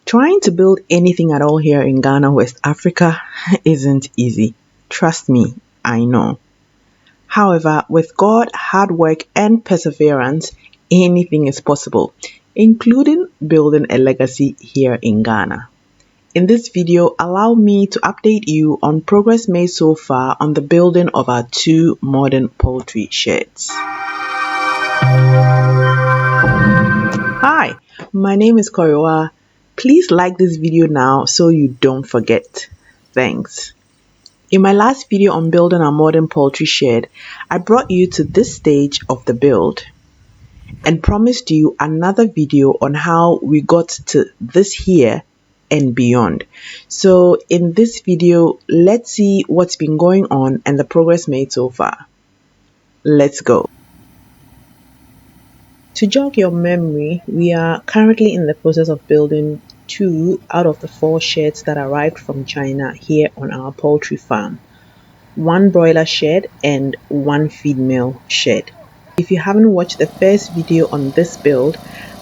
Trying to build anything at all here in Ghana, West Africa, isn't easy. Trust me, I know. However, with God, hard work, and perseverance, anything is possible, including building a legacy here in Ghana. In this video, allow me to update you on progress made so far on the building of our two modern poultry sheds. Hi, my name is KOREWAA. Please like this video now so you don't forget. Thanks. In my last video on building our modern poultry shed, I brought you to this stage of the build and promised you another video on how we got to this here and beyond. So in this video, let's see what's been going on and the progress made so far. Let's go. To jog your memory, we are currently in the process of building 2 out of the 4 sheds that arrived from China here on our poultry farm. 1 broiler shed and 1 feed mill shed. If you haven't watched the first video on this build,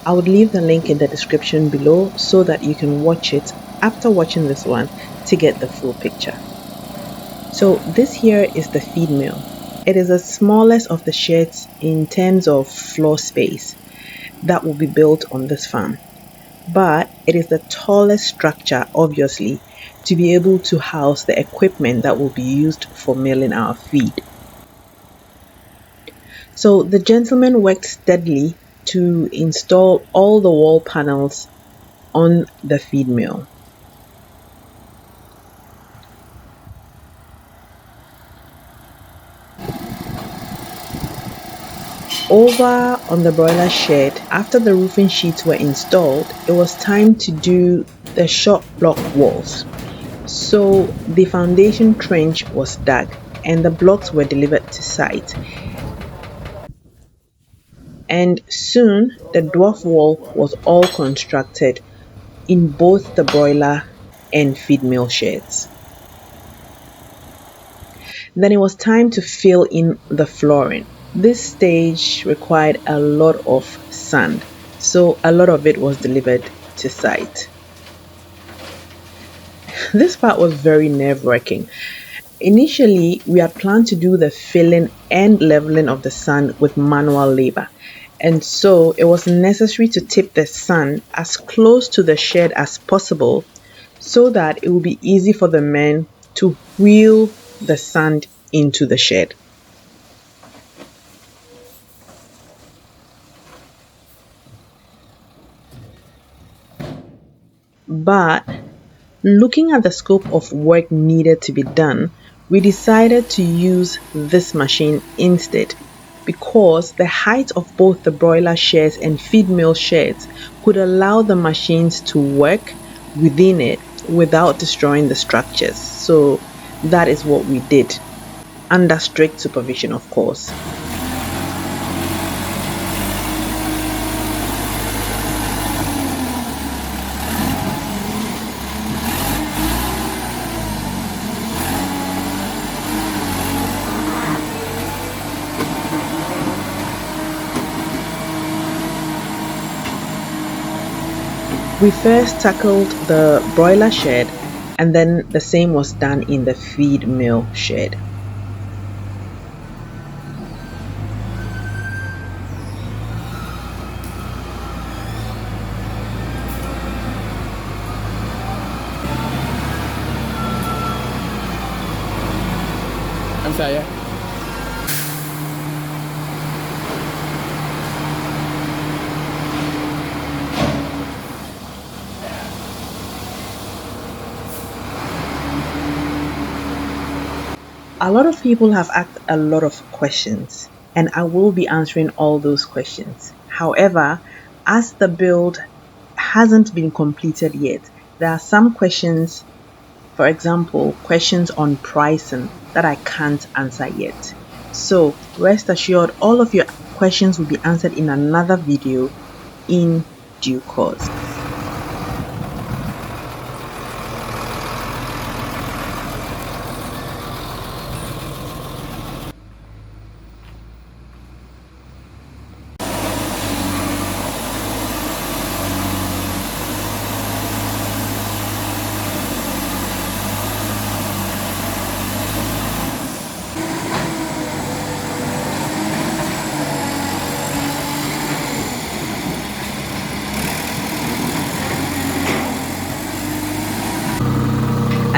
I would leave the link in the description below so that you can watch it after watching this one to get the full picture. So this here is the feed mill. It is the smallest of the sheds in terms of floor space that will be built on this farm. But it is the tallest structure, obviously, to be able to house the equipment that will be used for milling our feed. So the gentleman worked steadily to install all the wall panels on the feed mill. Over on the broiler shed, after the roofing sheets were installed, it was time to do the short block walls. So the foundation trench was dug and the blocks were delivered to site. And soon the dwarf wall was all constructed in both the broiler and feed mill sheds. Then it was time to fill in the flooring. This stage required a lot of sand, so a lot of it was delivered to site. This part was very nerve-wracking. Initially, we had planned to do the filling and leveling of the sand with manual labor, and so it was necessary to tip the sand as close to the shed as possible so that it would be easy for the men to wheel the sand into the shed. But looking at the scope of work needed to be done, we decided to use this machine instead because the height of both the broiler sheds and feed mill sheds could allow the machines to work within it without destroying the structures. So that is what we did, under strict supervision, of course. We first tackled the broiler shed and then the same was done in the feed mill shed. I'm sorry. A lot of people have asked a lot of questions, and I will be answering all those questions. However, as the build hasn't been completed yet, there are some questions, for example, questions on pricing that I can't answer yet. So rest assured, all of your questions will be answered in another video in due course.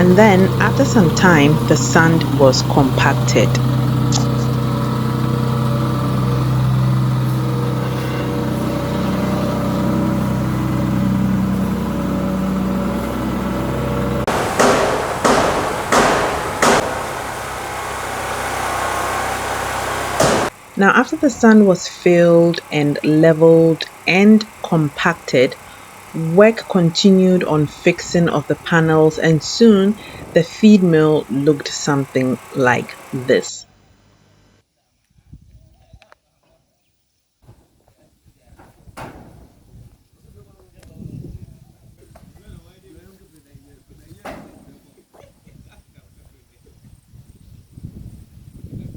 And then after some time, the sand was compacted. Now, after the sand was filled and leveled and compacted, work continued on fixing of the panels, and soon the feed mill looked something like this.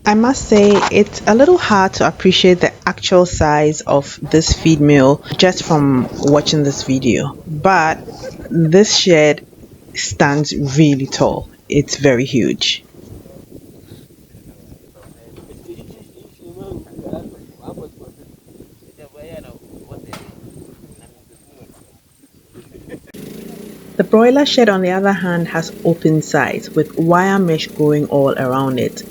I must say it's a little hard to appreciate the actual size of this feed mill just from watching this video, but this shed stands really tall. It's very huge. The broiler shed, on the other hand, has open sides with wire mesh going all around it.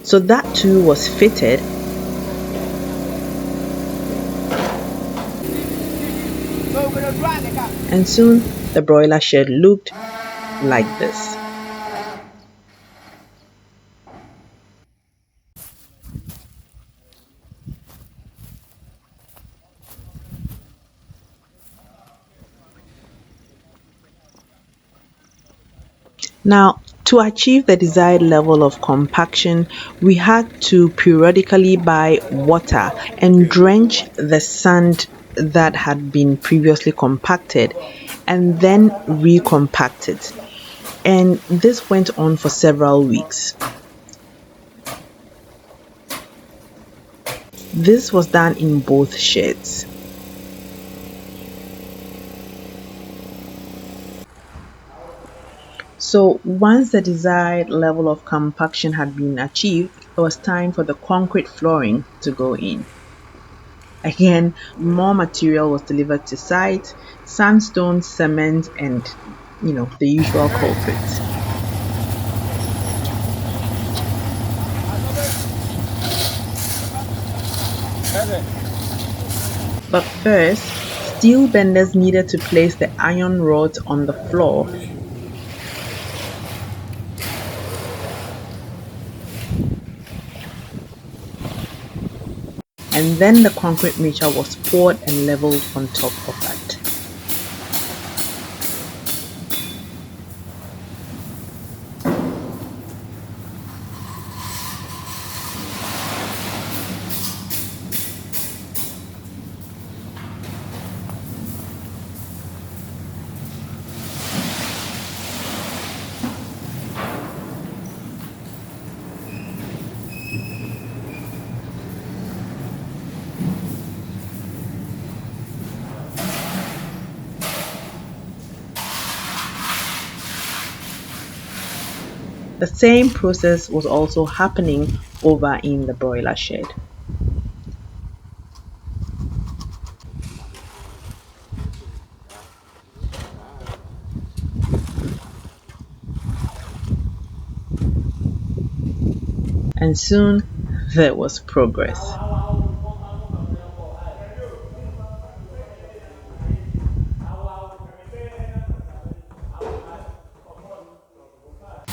So that too was fitted, and soon the broiler shed looked like this. Now, to achieve the desired level of compaction, we had to periodically buy water and drench the sand that had been previously compacted and then recompact it. And this went on for several weeks. This was done in both sheds. So once the desired level of compaction had been achieved, it was time for the concrete flooring to go in. Again, more material was delivered to site, sandstone, cement, and the usual culprits. But first, steel benders needed to place the iron rods on the floor, and then the concrete mixture was poured and leveled on top of that. The same process was also happening over in the broiler shed. And soon there was progress.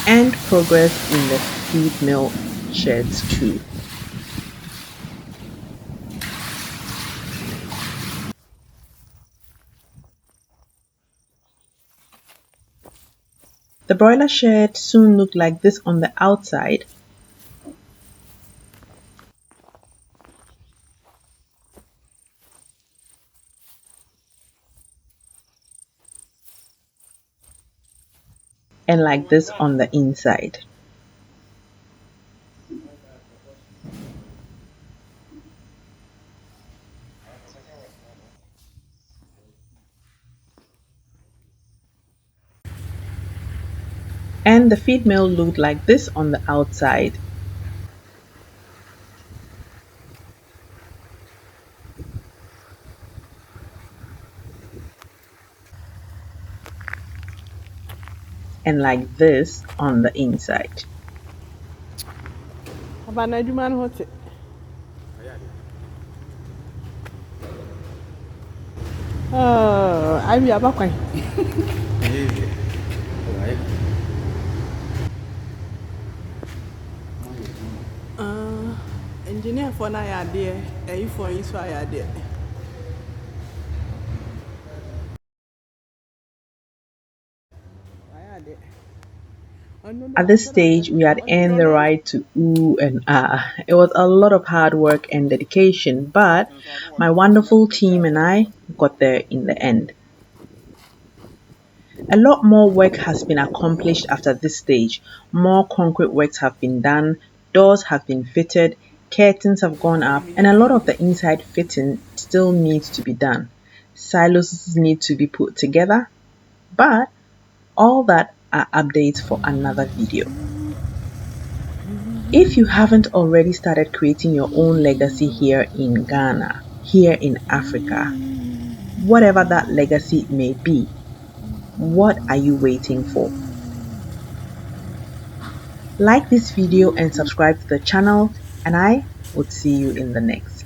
And progress in the feed mill sheds too. The broiler shed soon looked like this on the outside, and like this on the inside. And the feed mill looked like this on the outside. and like this on the inside. Abanadwuma no hote. Oh, I be abakwan. Engineer for na ya de, for yi so ya de. At this stage, we had earned the right to ooh and ah. It was a lot of hard work and dedication, but my wonderful team and I got there in the end. A lot more work has been accomplished after this stage. More concrete works have been done, doors have been fitted, curtains have gone up, and a lot of the inside fitting still needs to be done. Silos need to be put together, but all that are updates for another video. If you haven't already started creating your own legacy here in Ghana, here in Africa, whatever that legacy may be, what are you waiting for? Like this video and subscribe to the channel, and I would see you in the next.